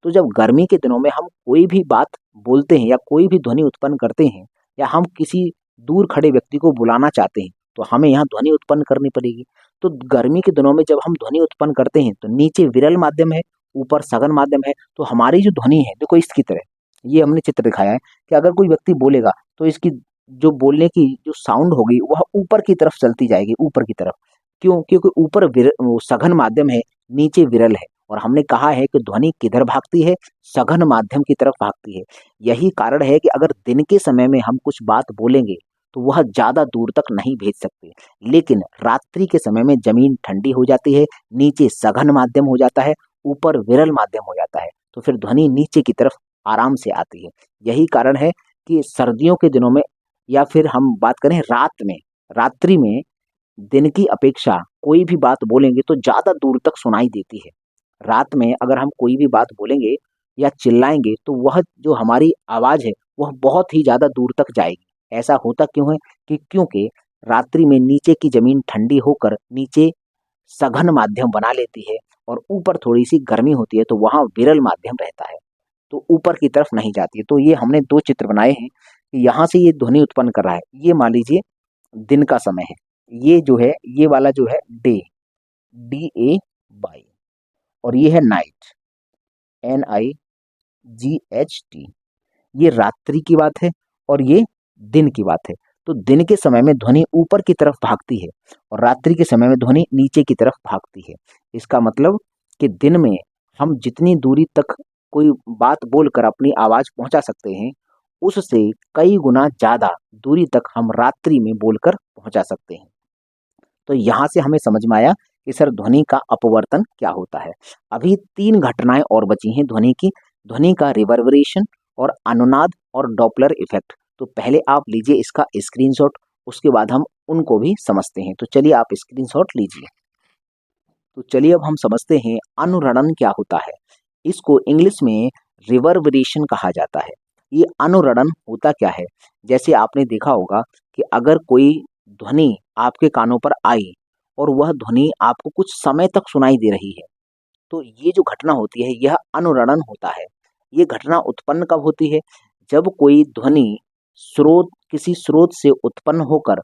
तो जब गर्मी के दिनों में हम कोई भी बात बोलते हैं या कोई भी ध्वनि उत्पन्न करते हैं, या हम किसी दूर खड़े व्यक्ति को बुलाना चाहते हैं, तो हमें यहाँ ध्वनि उत्पन्न करनी पड़ेगी। तो गर्मी के दिनों में जब हम ध्वनि उत्पन्न करते हैं तो नीचे विरल माध्यम है, ऊपर सघन माध्यम है, तो हमारी जो ध्वनि है देखो इसकी तरह, ये हमने चित्र दिखाया है कि अगर कोई व्यक्ति बोलेगा तो इसकी जो बोलने की जो साउंड होगी वह ऊपर की तरफ चलती जाएगी, ऊपर की तरफ। क्यों? क्योंकि ऊपर सघन माध्यम है, नीचे विरल है, और हमने कहा है कि ध्वनि किधर भागती है, सघन माध्यम की तरफ भागती है। यही कारण है कि अगर दिन के समय में हम कुछ बात बोलेंगे तो वह ज्यादा दूर तक नहीं भेज सकते, लेकिन रात्रि के समय में जमीन ठंडी हो जाती है, नीचे सघन माध्यम हो जाता है, ऊपर विरल माध्यम हो जाता है, तो फिर ध्वनि नीचे की तरफ आराम से आती है। यही कारण है कि सर्दियों के दिनों में, या फिर हम बात करें रात में, रात्रि में दिन की अपेक्षा कोई भी बात बोलेंगे तो ज्यादा दूर तक सुनाई देती है। रात में अगर हम कोई भी बात बोलेंगे या चिल्लाएंगे तो वह जो हमारी आवाज है वह बहुत ही ज्यादा दूर तक जाएगी। ऐसा होता क्यों है? कि क्योंकि रात्रि में नीचे की जमीन ठंडी होकर नीचे सघन माध्यम बना लेती है और ऊपर थोड़ी सी गर्मी होती है, तो वहां विरल माध्यम रहता है, तो ऊपर की तरफ नहीं जाती है। तो ये हमने दो चित्र बनाए हैं कि यहाँ से ये ध्वनि उत्पन्न कर रहा है। ये मान लीजिए दिन का समय है, ये जो है ये वाला जो है डे, DAY, और ये है नाइट, NIGHT। ये रात्रि की बात है और ये दिन की बात है। तो दिन के समय में ध्वनि ऊपर की तरफ भागती है और रात्रि के समय में ध्वनि नीचे की तरफ भागती है। इसका मतलब कि दिन में हम जितनी दूरी तक कोई बात बोलकर अपनी आवाज पहुंचा सकते हैं, उससे कई गुना ज़्यादा दूरी तक हम रात्रि में बोलकर पहुँचा सकते हैं। तो यहाँ से हमें समझ में आया कि सर ध्वनि का अपवर्तन क्या होता है। अभी 3 घटनाएँ और बची हैं ध्वनि की। ध्वनि का रिवर्बरेशन और अनुनाद और डॉपलर इफ़ेक्ट। तो पहले आप लीजिए इसका स्क्रीनशॉट, उसके बाद हम उनको भी समझते हैं। तो चलिए आप स्क्रीनशॉट लीजिए। तो चलिए अब हम समझते हैं अनुरणन क्या होता है। इसको इंग्लिश में रिवर्बरेशन कहा जाता है। ये अनुरणन होता क्या है? जैसे आपने देखा होगा कि अगर कोई ध्वनि आपके कानों पर आई और वह ध्वनि आपको कुछ समय तक सुनाई दे रही है, तो ये जो घटना होती है यह अनुरणन होता है। ये घटना उत्पन्न कब होती है? जब कोई ध्वनि किसी स्रोत से उत्पन्न होकर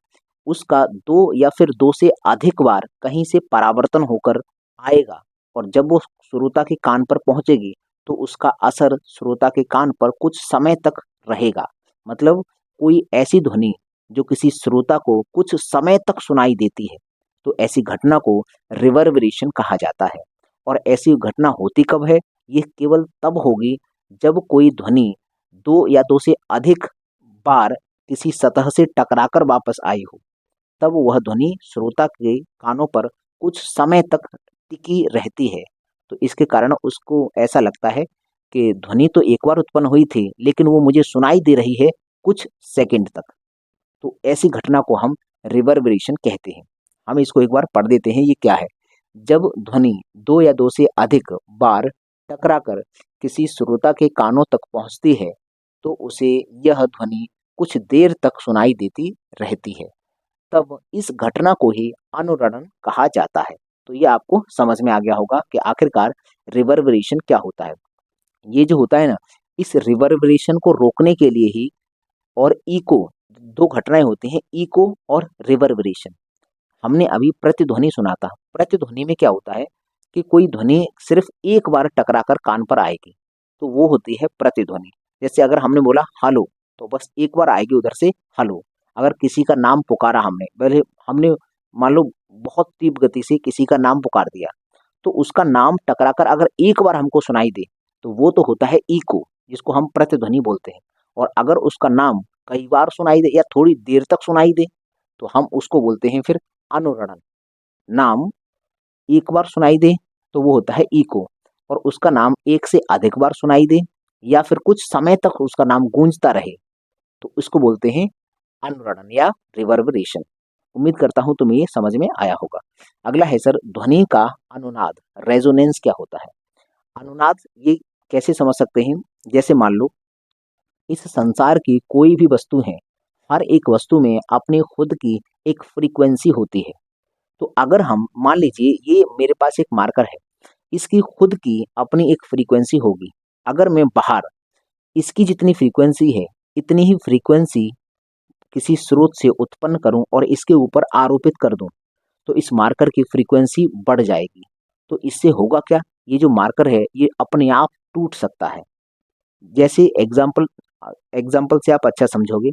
उसका 2 या फिर 2 से अधिक बार कहीं से परावर्तन होकर आएगा और जब वो श्रोता के कान पर पहुंचेगी तो उसका असर श्रोता के कान पर कुछ समय तक रहेगा। मतलब कोई ऐसी ध्वनि जो किसी श्रोता को कुछ समय तक सुनाई देती है, तो ऐसी घटना को रिवर्बरेशन कहा जाता है। और ऐसी घटना होती कब है? ये केवल तब होगी जब कोई ध्वनि 2 या 2 से अधिक बार किसी सतह से टकराकर वापस आई हो, तब वह ध्वनि श्रोता के कानों पर कुछ समय तक टिकी रहती है। तो इसके कारण उसको ऐसा लगता है कि ध्वनि तो एक बार उत्पन्न हुई थी, लेकिन वो मुझे सुनाई दे रही है कुछ सेकंड तक। तो ऐसी घटना को हम रिवर्बरेशन कहते हैं। हम इसको एक बार पढ़ देते हैं, ये क्या है? जब ध्वनि 2 या 2 से अधिक बार टकराकर किसी श्रोता के कानों तक पहुंचती है, तो उसे यह ध्वनि कुछ देर तक सुनाई देती रहती है। तब इस घटना को ही अनुरणन कहा जाता है। तो ये आपको समझ में आ गया होगा कि आखिरकार रिवर्बरेशन क्या होता है। ये जो होता है ना, इस रिवर्बरेशन को रोकने के लिए ही और इको, 2 घटनाएँ होती हैं, इको और रिवर्बरेशन। हमने अभी प्रतिध्वनि सुना था। प्रतिध्वनि में क्या होता है कि कोई ध्वनि सिर्फ एक बार टकराकर कान पर आएगी, तो वो होती है प्रतिध्वनि। जैसे अगर हमने बोला हेलो, तो बस एक बार आएगी उधर से हेलो। अगर किसी का नाम पुकारा हमने, पहले हमने मान लो बहुत तीव्र गति से किसी का नाम पुकार दिया, तो उसका नाम टकराकर अगर एक बार हमको सुनाई दे, तो वो तो होता है इको, जिसको हम प्रतिध्वनि बोलते हैं। और अगर उसका नाम कई बार सुनाई दे या थोड़ी देर तक सुनाई दे, तो हम उसको बोलते हैं फिर अनुरणन। नाम एक बार सुनाई दे तो वो होता है इको, और उसका नाम एक से अधिक बार सुनाई दे या फिर कुछ समय तक उसका नाम गूंजता रहे, तो इसको बोलते हैं अनुरणन या रिवर्बरेशन। उम्मीद करता हूं तुम्हें ये समझ में आया होगा। अगला है सर ध्वनि का अनुनाद, रेजोनेंस क्या होता है? अनुनाद ये कैसे समझ सकते हैं? जैसे मान लो इस संसार की कोई भी वस्तु है, हर एक वस्तु में अपनी खुद की एक फ्रीक्वेंसी होती है। तो अगर हम मान लीजिए ये मेरे पास एक मार्कर है, इसकी खुद की अपनी एक फ्रीक्वेंसी होगी। अगर मैं बाहर इसकी जितनी फ्रीक्वेंसी है, इतनी ही फ्रीक्वेंसी किसी स्रोत से उत्पन्न करूं और इसके ऊपर आरोपित कर दूं, तो इस मार्कर की फ्रीक्वेंसी बढ़ जाएगी। तो इससे होगा क्या? ये जो मार्कर है ये अपने आप टूट सकता है। जैसे एग्जाम्पल से आप अच्छा समझोगे।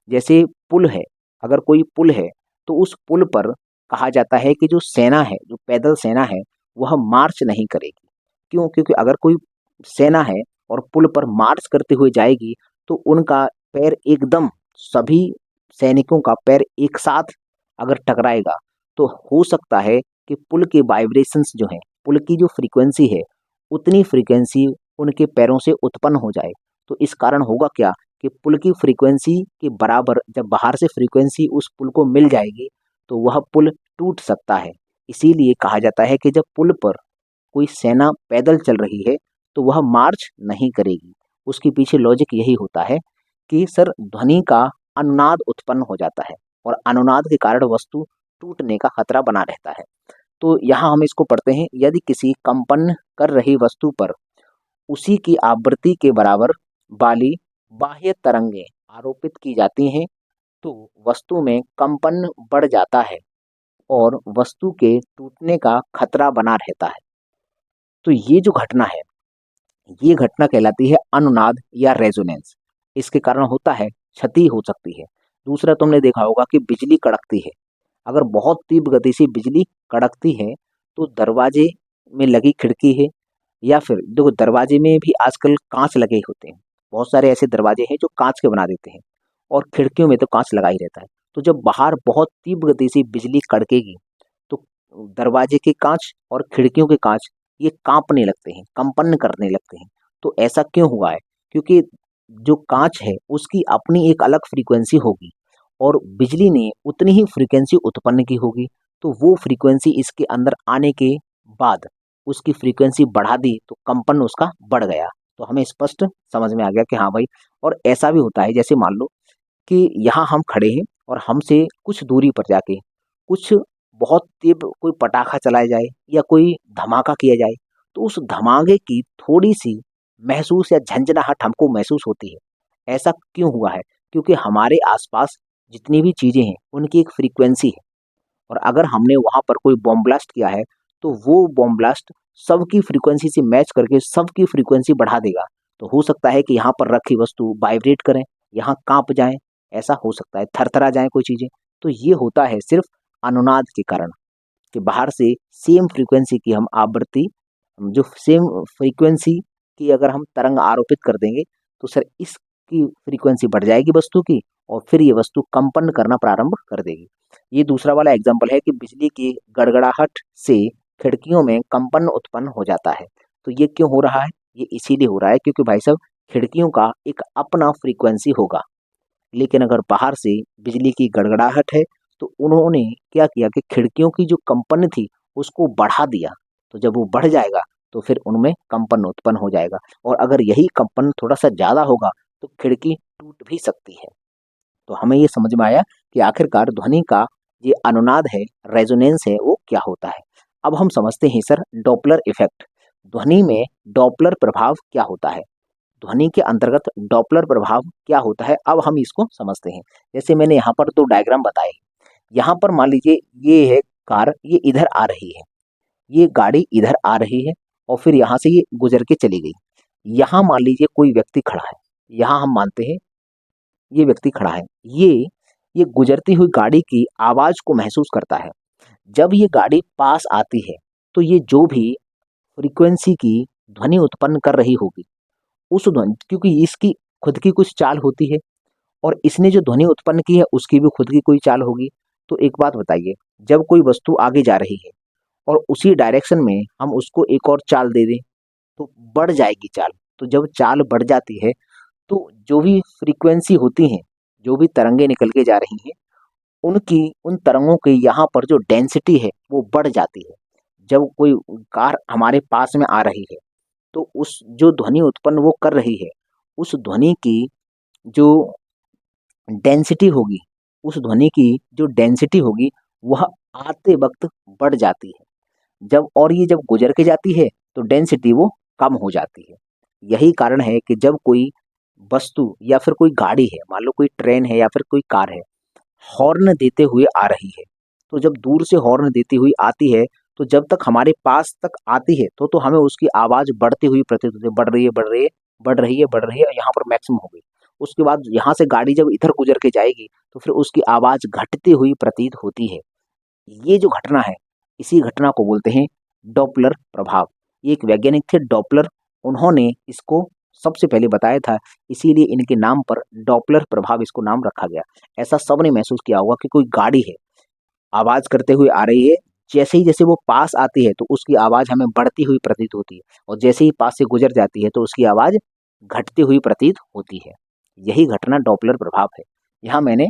जैसे पुल है, अगर कोई पुल है तो उस पुल पर कहा जाता है कि जो सेना है, जो पैदल सेना है, वह मार्च नहीं करेगी। क्यों? क्योंकि अगर कोई सेना है और पुल पर मार्च करते हुए जाएगी, तो उनका पैर एकदम, सभी सैनिकों का पैर एक साथ अगर टकराएगा, तो हो सकता है कि पुल के वाइब्रेशंस जो हैं, पुल की जो फ्रीक्वेंसी है, उतनी फ्रीक्वेंसी उनके पैरों से उत्पन्न हो जाए। तो इस कारण होगा क्या कि पुल की फ्रीक्वेंसी के बराबर जब बाहर से फ्रीक्वेंसी उस पुल को मिल जाएगी, तो वह पुल टूट सकता है। इसीलिए कहा जाता है कि जब पुल पर कोई सेना पैदल चल रही है, तो वह मार्च नहीं करेगी। उसके पीछे लॉजिक यही होता है कि सर ध्वनि का अनुनाद उत्पन्न हो जाता है और अनुनाद के कारण वस्तु टूटने का खतरा बना रहता है। तो यहाँ हम इसको पढ़ते हैं, यदि किसी कंपन कर रही वस्तु पर उसी की आवृत्ति के बराबर वाली बाह्य तरंगें आरोपित की जाती हैं, तो वस्तु में कंपन बढ़ जाता है और वस्तु के टूटने का खतरा बना रहता है। तो ये जो घटना है, ये घटना कहलाती है अनुनाद या रेजोनेंस। इसके कारण होता है क्षति हो सकती है। दूसरा तुमने देखा होगा कि बिजली कड़कती है। अगर बहुत तीव्र गति से बिजली कड़कती है, तो दरवाजे में लगी खिड़की है या फिर देखो दरवाजे में भी आजकल कांच लगे होते हैं, बहुत सारे ऐसे दरवाजे हैं जो कांच के बना देते हैं, और खिड़कियों में तो कांच लगा ही रहता है। तो जब बाहर बहुत तीव्र गति से बिजली कड़केगी, तो दरवाजे के कांच और खिड़कियों के कांच ये कांपने लगते हैं, कंपन करने लगते हैं। तो ऐसा क्यों हुआ है? क्योंकि जो कांच है उसकी अपनी एक अलग फ्रीक्वेंसी होगी, और बिजली ने उतनी ही फ्रीक्वेंसी उत्पन्न की होगी। तो वो फ्रीक्वेंसी इसके अंदर आने के बाद उसकी फ्रीक्वेंसी बढ़ा दी, तो कंपन उसका बढ़ गया। तो हमें स्पष्ट समझ में आ गया कि हाँ भाई। और ऐसा भी होता है, जैसे मान लो कि यहाँ हम खड़े हैं और हमसे कुछ दूरी पर जाके कुछ बहुत तीव्र कोई पटाखा चलाया जाए या कोई धमाका किया जाए, तो उस धमाके की थोड़ी सी महसूस या झंझनाहट हमको महसूस होती है। ऐसा क्यों हुआ है? क्योंकि हमारे आसपास जितनी भी चीजें हैं उनकी एक फ्रीक्वेंसी है, और अगर हमने वहां पर कोई बॉम्ब ब्लास्ट किया है, तो वो बॉम्ब ब्लास्ट सबकी फ्रीक्वेंसी से मैच करके सबकी फ्रीक्वेंसी बढ़ा देगा। तो हो सकता है कि यहाँ पर रखी वस्तु वाइब्रेट करें, यहाँ कांप जाए, ऐसा हो सकता है, थरथरा जाए कोई चीजें। तो ये होता है सिर्फ अनुनाद के कारण, कि बाहर से सेम फ्रीक्वेंसी की हम आवृत्ति, जो सेम फ्रीक्वेंसी की अगर हम तरंग आरोपित कर देंगे, तो सर इसकी फ्रीक्वेंसी बढ़ जाएगी वस्तु की, और फिर ये वस्तु कंपन करना प्रारंभ कर देगी। ये दूसरा वाला एग्जाम्पल है कि बिजली की गड़गड़ाहट से खिड़कियों में कंपन उत्पन्न हो जाता है। तो ये क्यों हो रहा है? ये इसीलिए हो रहा है क्योंकि भाई साहब, खिड़कियों का एक अपना फ्रीक्वेंसी होगा, लेकिन अगर बाहर से बिजली की गड़गड़ाहट है, तो उन्होंने क्या किया कि खिड़कियों की जो कंपन थी उसको बढ़ा दिया। तो जब वो बढ़ जाएगा, तो फिर उनमें कंपन उत्पन्न हो जाएगा, और अगर यही कंपन थोड़ा सा ज़्यादा होगा, तो खिड़की टूट भी सकती है। तो हमें ये समझ में आया कि आखिरकार ध्वनि का ये अनुनाद है, रेजोनेंस है, वो क्या होता है। अब हम समझते हैं सर डॉपलर इफेक्ट। ध्वनि में डॉपलर प्रभाव क्या होता है? ध्वनि के अंतर्गत डॉपलर प्रभाव क्या होता है, अब हम इसको समझते हैं। जैसे मैंने यहाँ पर दो डायग्राम बताए। यहाँ पर मान लीजिए ये है कार, ये इधर आ रही है, ये गाड़ी इधर आ रही है, और फिर यहाँ से ये गुजर के चली गई। यहाँ मान लीजिए कोई व्यक्ति खड़ा है, यहाँ हम मानते हैं ये व्यक्ति खड़ा है, ये गुजरती हुई गाड़ी की आवाज को महसूस करता है। जब ये गाड़ी पास आती है, तो ये जो भी फ्रीक्वेंसी की ध्वनि उत्पन्न कर रही होगी, उस ध्वनि, क्योंकि इसकी खुद की कुछ चाल होती है, और इसने जो ध्वनि उत्पन्न की है उसकी भी खुद की कोई चाल होगी। तो एक बात बताइए, जब कोई वस्तु आगे जा रही है और उसी डायरेक्शन में हम उसको एक और चाल दे दें, तो बढ़ जाएगी चाल। तो जब चाल बढ़ जाती है, तो जो भी फ्रीक्वेंसी होती हैं, जो भी तरंगे निकल के जा रही हैं, उनकी उन तरंगों की यहाँ पर जो डेंसिटी है वो बढ़ जाती है। जब कोई कार हमारे पास में आ रही है, तो उस जो ध्वनि उत्पन्न वो कर रही है, उस ध्वनि की जो डेंसिटी होगी, उस ध्वनि की जो डेंसिटी होगी, वह आते वक्त बढ़ जाती है। जब और ये जब गुजर के जाती है, तो डेंसिटी वो कम हो जाती है। यही कारण है कि जब कोई वस्तु या फिर कोई गाड़ी है, मान लो कोई ट्रेन है या फिर कोई कार है, हॉर्न देते हुए आ रही है, तो जब दूर से हॉर्न देती हुई आती है, तो जब तक हमारे पास तक आती है, तो हमें उसकी आवाज़ बढ़ती हुई प्रतीत होती है, बढ़ रही है, बढ़ रही है, बढ़ रही है, बढ़ रही है, यहाँ पर मैक्सिमम हो गई। उसके बाद यहाँ से गाड़ी जब इधर गुजर के जाएगी, तो फिर उसकी आवाज़ घटती हुई प्रतीत होती है। ये जो घटना है, इसी घटना को बोलते हैं डॉपलर प्रभाव। ये एक वैज्ञानिक थे डॉपलर, उन्होंने इसको सबसे पहले बताया था, इसीलिए इनके नाम पर डॉपलर प्रभाव इसको नाम रखा गया। ऐसा सबने महसूस किया होगा कि कोई गाड़ी है, आवाज करते हुए आ रही है, जैसे ही जैसे वो पास आती है, तो उसकी आवाज हमें बढ़ती हुई प्रतीत होती है, और जैसे ही पास से गुजर जाती है, तो उसकी आवाज घटती हुई प्रतीत होती है। यही घटना डॉपलर प्रभाव है। यहाँ मैंने,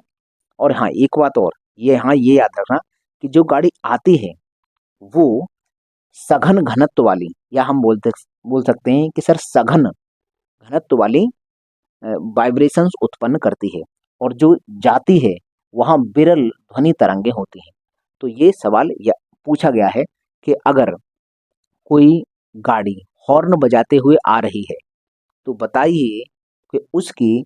और हाँ एक बात और, ये हाँ ये याद रखना कि जो गाड़ी आती है वो सघन घनत्व वाली, या हम बोल सकते हैं कि सर सघन घनत्व वाली वाइब्रेशंस उत्पन्न करती है, और जो जाती है वहाँ विरल ध्वनि तरंगे होती हैं। तो ये सवाल पूछा गया है कि अगर कोई गाड़ी हॉर्न बजाते हुए आ रही है, तो बताइए कि उसकी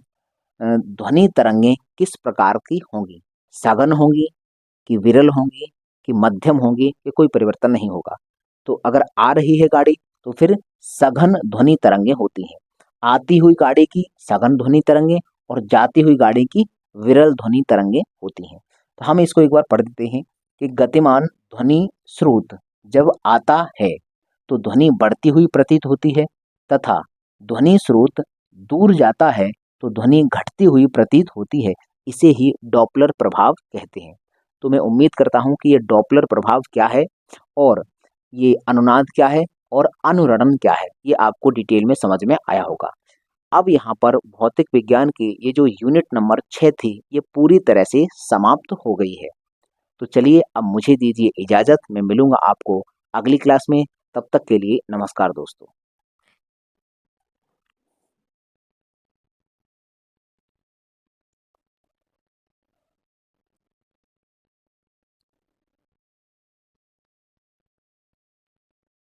ध्वनि तरंगे किस प्रकार की होंगी? सघन होंगी, कि विरल होंगी, कि मध्यम होंगी, कि कोई परिवर्तन नहीं होगा? तो अगर आ रही है गाड़ी, तो फिर सघन ध्वनि तरंगे होती हैं। आती हुई गाड़ी की सघन ध्वनि तरंगे, और जाती हुई गाड़ी की विरल ध्वनि तरंगे होती हैं। तो हम इसको एक बार पढ़ देते हैं कि गतिमान ध्वनि स्रोत जब आता है, तो ध्वनि बढ़ती हुई प्रतीत होती है, तथा ध्वनि स्रोत दूर जाता है तो ध्वनि घटती हुई प्रतीत होती है, इसे ही डॉपलर प्रभाव कहते हैं। तो मैं उम्मीद करता हूँ कि ये डॉपलर प्रभाव क्या है और ये अनुनाद क्या है और अनुरणन क्या है, ये आपको डिटेल में समझ में आया होगा। अब यहाँ पर भौतिक विज्ञान की ये जो यूनिट नंबर 6 थी, ये पूरी तरह से समाप्त हो गई है। तो चलिए अब मुझे दीजिए इजाज़त, मैं मिलूँगा आपको अगली क्लास में, तब तक के लिए नमस्कार दोस्तों।